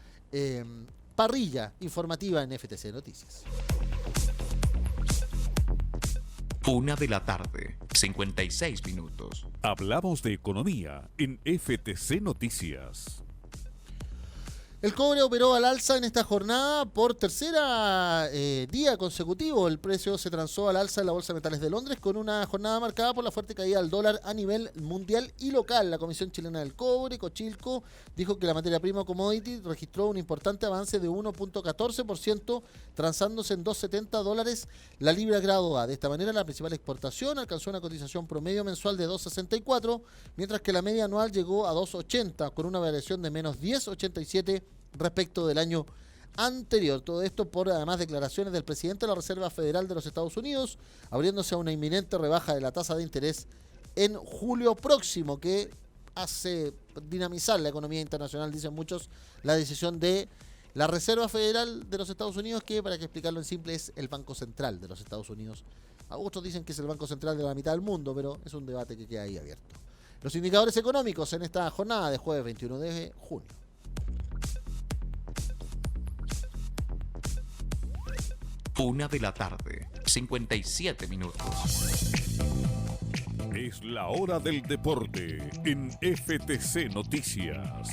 B: parrilla informativa en FTC Noticias.
C: 1:56 p.m.
A: Hablamos de economía en FTC Noticias.
B: El cobre operó al alza en esta jornada por tercera día consecutivo. El precio se transó al alza en la Bolsa de Metales de Londres con una jornada marcada por la fuerte caída del dólar a nivel mundial y local. La Comisión Chilena del Cobre, Cochilco, dijo que la materia prima commodity registró un importante avance de 1.14%, transándose en $2.70 la libra grado A. De esta manera, la principal exportación alcanzó una cotización promedio mensual de 2.64, mientras que la media anual llegó a 2.80, con una variación de menos 10.87 respecto del año anterior. Todo esto por además declaraciones del presidente de la Reserva Federal de los Estados Unidos, abriéndose a una inminente rebaja de la tasa de interés en julio próximo, que hace dinamizar la economía internacional, dicen muchos, la decisión de la Reserva Federal de los Estados Unidos, que para que explicarlo en simple es el Banco Central de los Estados Unidos. Otros dicen que es el Banco Central de la mitad del mundo, pero es un debate que queda ahí abierto. Los indicadores económicos en esta jornada de jueves 21 de junio.
C: Una de la tarde, 57 minutos.
A: Es la hora del deporte en FTC Noticias.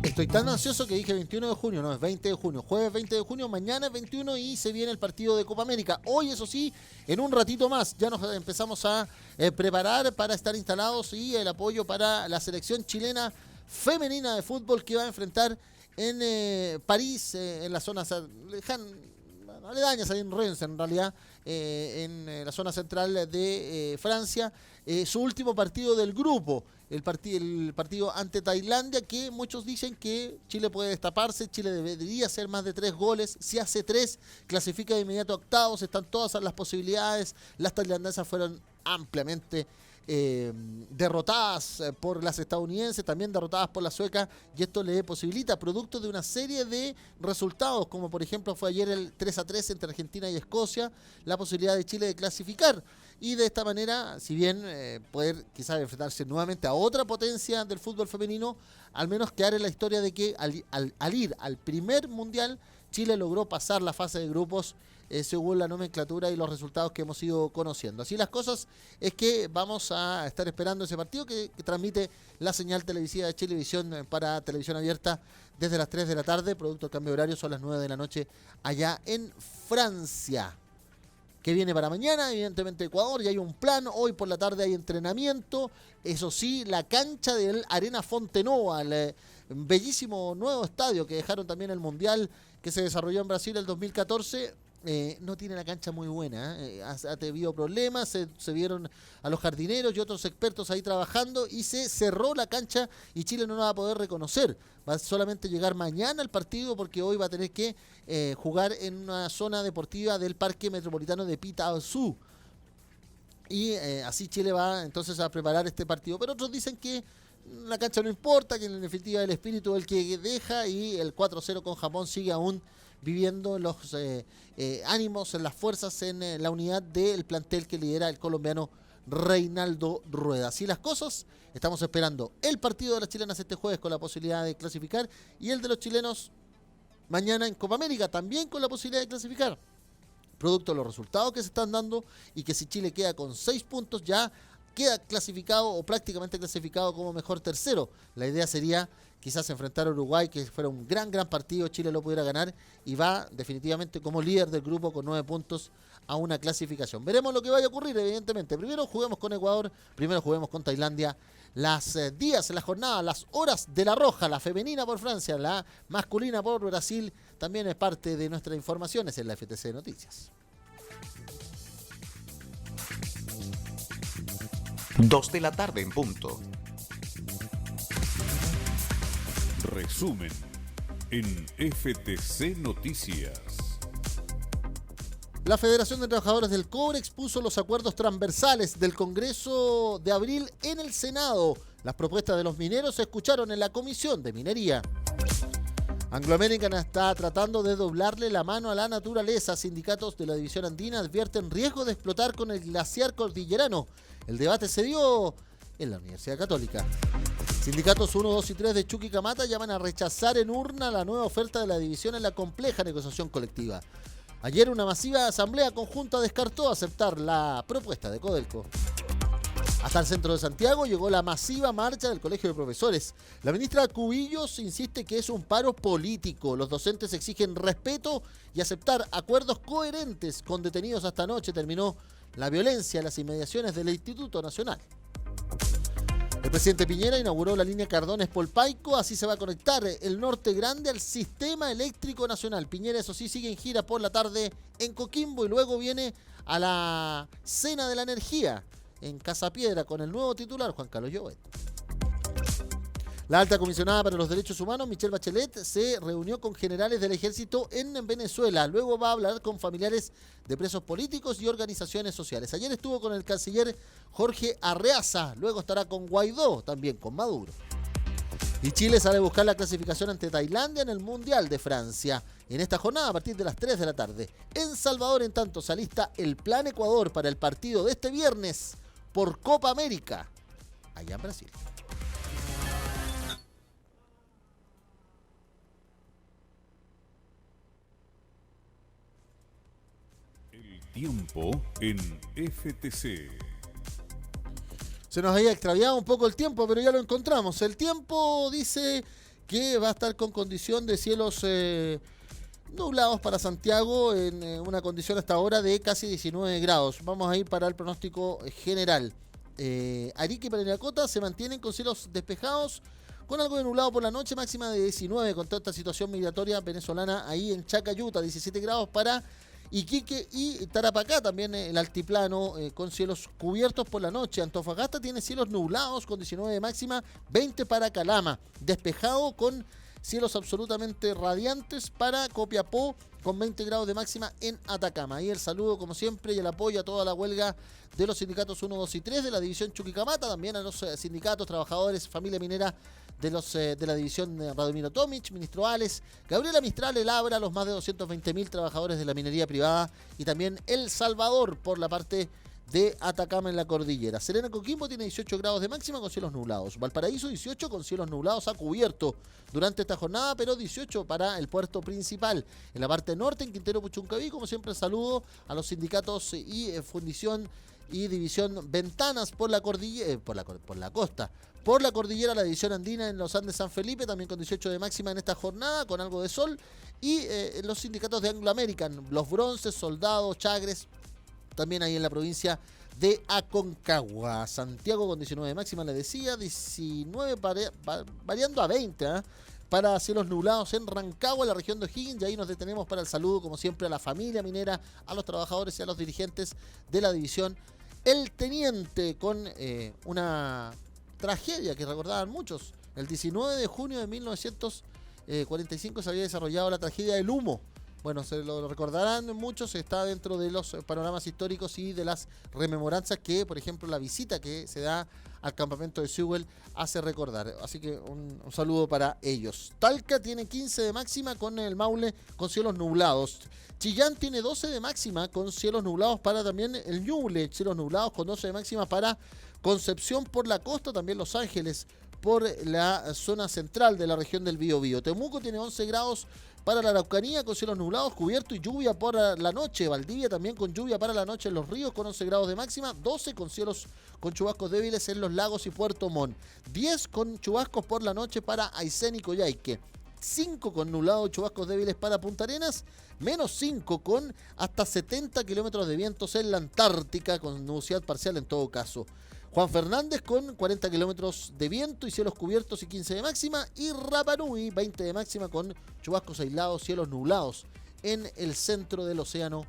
B: Estoy tan ansioso que dije 21 de junio, no, es 20 de junio. Jueves 20 de junio, mañana es 21 y se viene el partido de Copa América. Hoy, eso sí, en un ratito más ya nos empezamos a preparar para estar instalados y el apoyo para la selección chilena femenina de fútbol que va a enfrentar en París, en la zona aledañas, ahí en Rennes en realidad, en la zona central de Francia, su último partido del grupo, el partido ante Tailandia, que muchos dicen que Chile puede destaparse, Chile debería hacer más de 3 goles, si hace 3 clasifica de inmediato a octavos, están todas las posibilidades, las tailandesas fueron ampliamente derrotadas por las estadounidenses, también derrotadas por las suecas, y esto le posibilita, producto de una serie de resultados, como por ejemplo fue ayer el 3-3 entre Argentina y Escocia, la posibilidad de Chile de clasificar, y de esta manera, si bien poder quizás enfrentarse nuevamente a otra potencia del fútbol femenino, al menos quedar en la historia de que al ir al primer mundial, Chile logró pasar la fase de grupos según la nomenclatura y los resultados que hemos ido conociendo. Así las cosas, es que vamos a estar esperando ese partido que transmite la señal televisiva de Chilevisión para televisión abierta desde las 3 de la tarde, producto del cambio de horario, son las 9 de la noche allá en Francia. Que viene para mañana, evidentemente Ecuador, y hay un plan, hoy por la tarde hay entrenamiento, eso sí, la cancha del Arena Fontenova, el bellísimo nuevo estadio que dejaron también el Mundial que se desarrolló en Brasil el 2014, no tiene la cancha muy buena, ha tenido problemas, se vieron a los jardineros y otros expertos ahí trabajando y se cerró la cancha y Chile no la va a poder reconocer, va a solamente llegar mañana al partido porque hoy va a tener que jugar en una zona deportiva del Parque Metropolitano de Pitaozú y así Chile va entonces a preparar este partido, pero otros dicen que la cancha no importa, que en definitiva el espíritu es el que deja y el 4-0 con Japón sigue aún viviendo los ánimos, las fuerzas en la unidad del plantel que lidera el colombiano Reinaldo Rueda. Así las cosas, estamos esperando el partido de las chilenas este jueves con la posibilidad de clasificar y el de los chilenos mañana en Copa América también con la posibilidad de clasificar, producto de los resultados que se están dando y que si Chile queda con 6 puntos ya queda clasificado o prácticamente clasificado como mejor tercero. La idea sería quizás enfrentar a Uruguay, que fuera un gran partido, Chile lo pudiera ganar y va definitivamente como líder del grupo con 9 puntos a una clasificación. Veremos lo que vaya a ocurrir, evidentemente. Primero juguemos con Ecuador, primero juguemos con Tailandia. Las días, la jornada, las horas de la roja, la femenina por Francia, la masculina por Brasil, también es parte de nuestras informaciones en la FTC Noticias.
C: 2 de la tarde en punto.
A: Resumen en FTC Noticias.
B: La Federación de Trabajadores del Cobre expuso los acuerdos transversales del Congreso de abril en el Senado. Las propuestas de los mineros se escucharon en la Comisión de Minería. Anglo American está tratando de doblarle la mano a la naturaleza. Sindicatos de la División Andina advierten riesgo de explotar con el glaciar cordillerano. El debate se dio en la Universidad Católica. Sindicatos 1, 2 y 3 de Chuquicamata llaman a rechazar en urna la nueva oferta de la división en la compleja negociación colectiva. Ayer una masiva asamblea conjunta descartó aceptar la propuesta de Codelco. Hasta el centro de Santiago llegó la masiva marcha del Colegio de Profesores. La ministra Cubillos insiste que es un paro político. Los docentes exigen respeto y aceptar acuerdos coherentes. Con detenidos hasta anoche terminó la violencia en las inmediaciones del Instituto Nacional. El presidente Piñera inauguró la línea Cardones-Polpaico, así se va a conectar el Norte Grande al sistema eléctrico nacional. Piñera, eso sí, sigue en gira por la tarde en Coquimbo y luego viene a la Cena de la Energía en Casa Piedra con el nuevo titular, Juan Carlos Llobet. La alta comisionada para los derechos humanos, Michelle Bachelet, se reunió con generales del ejército en Venezuela. Luego va a hablar con familiares de presos políticos y organizaciones sociales. Ayer estuvo con el canciller Jorge Arreaza, luego estará con Guaidó, también con Maduro. Y Chile sale a buscar la clasificación ante Tailandia en el Mundial de Francia. En esta jornada a partir de las 3 de la tarde. En Salvador, en tanto, se alista el Plan Ecuador para el partido de este viernes por Copa América, allá en Brasil.
A: El tiempo en FTC.
B: Se nos había extraviado un poco el tiempo, pero ya lo encontramos. El tiempo dice que va a estar con condición de cielos nublados para Santiago, en una condición hasta ahora de casi 19 grados. Vamos a ir para el pronóstico general. Arica y Parinacota se mantienen con cielos despejados, con algo de nublado por la noche, máxima de 19, con toda esta situación migratoria venezolana ahí en Chacayuta, 17 grados para Iquique y Tarapacá, también el altiplano con cielos cubiertos por la noche. Antofagasta tiene cielos nublados con 19 de máxima, 20 para Calama, despejado con cielos absolutamente radiantes para Copiapó, con 20 grados de máxima en Atacama. Ahí el saludo como siempre y el apoyo a toda la huelga de los sindicatos 1, 2 y 3 de la división Chuquicamata, también a los sindicatos, trabajadores, familia minera de la división Radomiro Tomic, ministro Ales, Gabriela Mistral, El Abra, los más de 220.000 trabajadores de la minería privada y también El Salvador por la parte de Atacama en la cordillera. Serena Coquimbo tiene 18 grados de máxima con cielos nublados. Valparaíso 18 con cielos nublados a cubierto durante esta jornada, pero 18 para el puerto principal. En la parte norte, en Quintero Puchuncaví, como siempre, saludo a los sindicatos y fundición y división Ventanas por la cordillera, por la costa. Por la cordillera, la división andina en los Andes San Felipe, también con 18 de máxima en esta jornada, con algo de sol. Y los sindicatos de Anglo American, Los Bronces, Soldados, Chagres, también ahí en la provincia de Aconcagua. Santiago con 19 de máxima, le decía, 19 variando a 20, para cielos nublados en Rancagua, en la región de O'Higgins, y ahí nos detenemos para el saludo, como siempre, a la familia minera, a los trabajadores y a los dirigentes de la división El Teniente, con una tragedia que recordaban muchos. El 19 de junio de 1945 se había desarrollado la tragedia del Humo. Bueno, se lo recordarán muchos, está dentro de los panoramas históricos y de las rememoranzas que, por ejemplo, la visita que se da al campamento de Sewell hace recordar. Así que un saludo para ellos. Talca tiene 15 de máxima con el Maule con cielos nublados. Chillán tiene 12 de máxima con cielos nublados para también el Ñuble, cielos nublados con 12 de máxima para Concepción por la costa, también Los Ángeles por la zona central de la región del Biobío. Temuco tiene 11 grados para la Araucanía con cielos nublados, cubierto y lluvia por la noche. Valdivia también con lluvia para la noche en Los Ríos con 11 grados de máxima, 12 con cielos con chubascos débiles en Los Lagos y Puerto Montt, 10 con chubascos por la noche para Aysén y Coyhaique, 5 con nublado y chubascos débiles para Punta Arenas, menos 5 con hasta 70 kilómetros de vientos en la Antártica, con nubosidad parcial en todo caso. Juan Fernández con 40 kilómetros de viento y cielos cubiertos y 15 de máxima. Y Rapa Nui, 20 de máxima con chubascos aislados, cielos nublados en el centro del Océano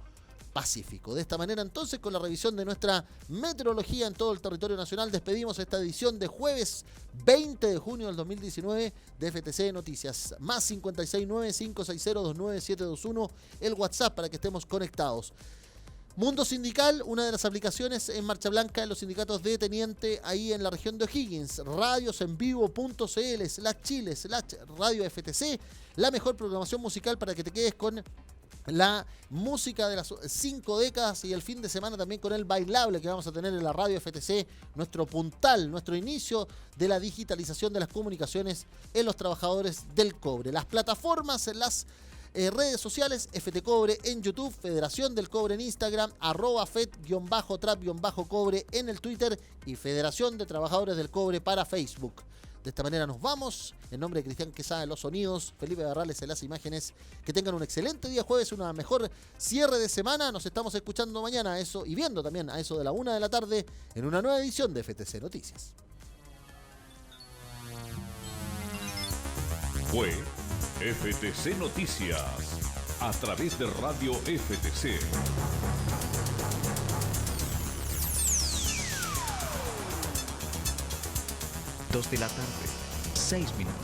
B: Pacífico. De esta manera, entonces, con la revisión de nuestra meteorología en todo el territorio nacional, despedimos esta edición de jueves 20 de junio del 2019 de FTC Noticias. Más 569-560-29721, el WhatsApp para que estemos conectados. Mundo Sindical, una de las aplicaciones en marcha blanca en los sindicatos de Teniente ahí en la región de O'Higgins. Radiosenvivo.cl/Chile/Radio FTC. La mejor programación musical para que te quedes con la música de las 5 décadas y el fin de semana también con el bailable que vamos a tener en la Radio FTC. Nuestro puntal, nuestro inicio de la digitalización de las comunicaciones en los trabajadores del cobre. Las plataformas, las redes sociales, FT Cobre en YouTube, Federación del Cobre en Instagram, @FED_TRAP_Cobre en el Twitter y Federación de Trabajadores del Cobre para Facebook. De esta manera nos vamos. En nombre de Cristian Quesada en los sonidos, Felipe Barrales en las imágenes. Que tengan un excelente día jueves, una mejor cierre de semana. Nos estamos escuchando mañana a eso y viendo también a eso de la 1 de la tarde en una nueva edición de FTC Noticias.
A: Fue FTC Noticias, a través de Radio FTC.
C: Dos de la tarde, 6 minutos.